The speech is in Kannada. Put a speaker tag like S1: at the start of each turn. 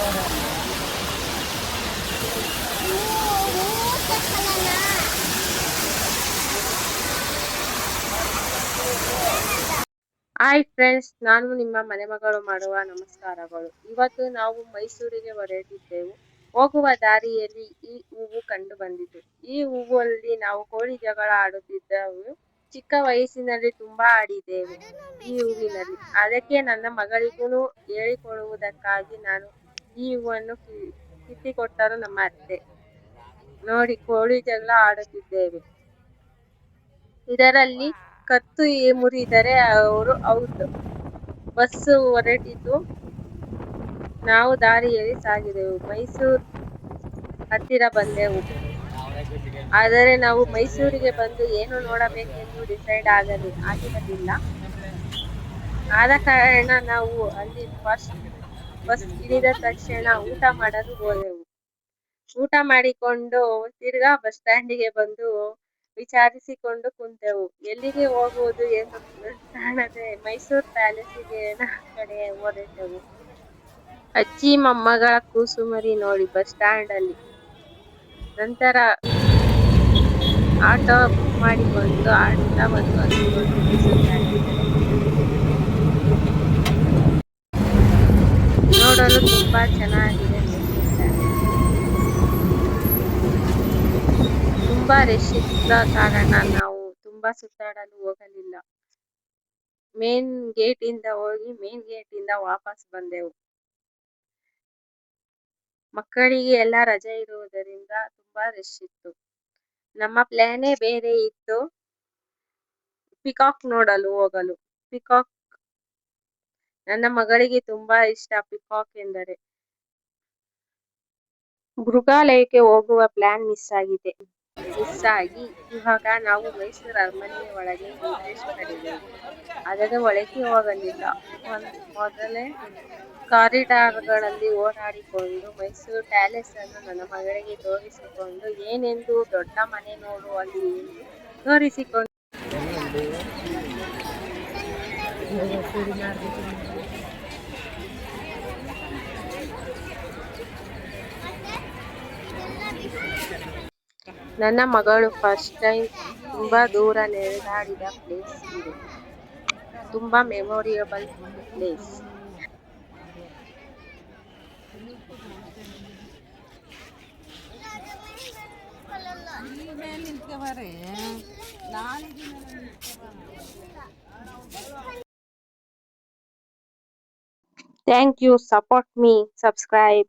S1: ಹಾಯ್ ಫ್ರೆಂಡ್ಸ್, ನಾನು ನಿಮ್ಮ ಮನೆ ಮಗಳು ಮಾಡುವ ನಮಸ್ಕಾರಗಳು. ಇವತ್ತು ನಾವು ಮೈಸೂರಿಗೆ ಹೊರಟಿದ್ದೆವು. ಹೋಗುವ ದಾರಿಯಲ್ಲಿ ಈ ಹೂವು ಕಂಡು ಬಂದಿತು. ಈ ಹೂವಲ್ಲಿ ನಾವು ಕೋಳಿ ಜಗಳ ಆಡುತ್ತಿದ್ದೆವು. ಚಿಕ್ಕ ವಯಸ್ಸಿನಲ್ಲಿ ತುಂಬಾ ಆಡಿದ್ದೇವೆ ಈ ಹೂವಿನಲ್ಲಿ. ಅದಕ್ಕೆ ನನ್ನ ಮಗಳಿಗೂ ಹೇಳಿಕೊಡುವುದಕ್ಕಾಗಿ ನಾನು ಈ ಹೂವನ್ನು ಕಿತ್ತಿಕೊಟ್ಟರು ನಮ್ಮ ಅತ್ತೆ. ನೋಡಿ, ಕೋಳಿ ಜಗಳ ಆಡುತ್ತಿದ್ದೇವೆ. ಇದರಲ್ಲಿ ಕತ್ತು ಮುರಿದರೆ ಅವರು ಔಟ್. ಬಸ್ಸು ಹೊರಟಿತು. ನಾವು ದಾರಿಯಲ್ಲಿ ಸಾಗಿದೆವು. ಮೈಸೂರು ಹತ್ತಿರ ಬಂದೆವು. ಆದರೆ ನಾವು ಮೈಸೂರಿಗೆ ಬಂದು ಏನು ನೋಡಬೇಕೆಂದು ಡಿಸೈಡ್ ಆಗಿರಲಿಲ್ಲ. ಆದ ಕಾರಣ ನಾವು ಅಲ್ಲಿ ಬಸ್ ಇಳಿದ ತಕ್ಷಣ ಊಟ ಮಾಡಲು ಹೋದೆವು. ಊಟ ಮಾಡಿಕೊಂಡು ತಿರ್ಗಾ ಬಸ್ ಸ್ಟ್ಯಾಂಡಿಗೆ ಬಂದು ವಿಚಾರಿಸಿಕೊಂಡು ಕುಂತೆವು. ಎಲ್ಲಿಗೆ ಹೋಗುವುದು ಎಂದು ಕಾಣದೆ ಮೈಸೂರು ಪ್ಯಾಲೇಸಿಗೆ ಕಡೆ ಹೊರಟೆವು. ಅಜ್ಜಿ ಮೊಮ್ಮಗಳ ಕೂಸುಮರಿ ನೋಡಿ ಬಸ್ ಸ್ಟ್ಯಾಂಡ್ ಅಲ್ಲಿ. ನಂತರ ಆಟೋ ಬುಕ್ ಮಾಡಿಕೊಂಡು ಆಟೋವನ್ನು ಹತ್ತಿಕೊಂಡು ಮೈಸೂರು ಪ್ಯಾಲೇಸ್ ನೋಡಲು ತುಂಬಾ ಚೆನ್ನಾಗಿದೆ. ಮೈಸೂರು ಪ್ಯಾಲೇಸ್ ತುಂಬಾ ರಶ್ ಇದ್ದ ಕಾರಣ ನಾವು ತುಂಬಾ ಸುತ್ತಾಡಲು ಹೋಗಲಿಲ್ಲ. ಮೇನ್ ಗೇಟ್ ಇಂದ ಹೋಗಿ ಮೇನ್ ಗೇಟ್ ಇಂದ ವಾಪಸ್ ಬಂದೆವು. ಮಕ್ಕಳಿಗೆ ಎಲ್ಲ ರಜೆ ಇರುವುದರಿಂದ ತುಂಬಾ ರಶ್ ಇತ್ತು. ನಮ್ಮ ಪ್ಲಾನೇ ಬೇರೆ ಇತ್ತು, ಪಿಕಾಕ್ ನೋಡಲು ಹೋಗಲು. ಪಿಕಾಕ್ ನನ್ನ ಮಗಳಿಗೆ ತುಂಬಾ ಇಷ್ಟ. ಪಿಕಾಕ್ ಎಂದರೆ ಮೃಗಾಲಯಕ್ಕೆ ಹೋಗುವ ಪ್ಲಾನ್ ಮಿಸ್ ಆಗಿ ಇವಾಗ ನಾವು ಮೈಸೂರು ಅರಮನೆಯ ಒಳಗೆ ಎಂಟ್ರೆನ್ಸ್ ಪಡೆದೆವು. ಆದರೆ ಒಳಗೆ ಹೋಗಲಿಲ್ಲ. ಮೊದಲೇ ಕಾರಿಡಾರ್ಗಳಲ್ಲಿ ಓಡಾಡಿಕೊಂಡು ಮೈಸೂರು ಪ್ಯಾಲೇಸ್ ಅನ್ನು ನನ್ನ ಮಗಳಿಗೆ ತೋರಿಸಿಕೊಂಡು ಏನೆಂದು ದೊಡ್ಡ ಮನೆ ನೋಡು ಅಲ್ಲಿ ಎಂದು ತೋರಿಸಿಕೊಂಡು ನನ್ನ ಮಗಳು ಫಸ್ಟ್ ಟೈಮ್ ತುಂಬಾ ದೂರ ನಡೆದಾಡಿದ ಪ್ಲೇಸ್ ಇದು. ತುಂಬಾ memorable place. Thank you. Support me. Subscribe.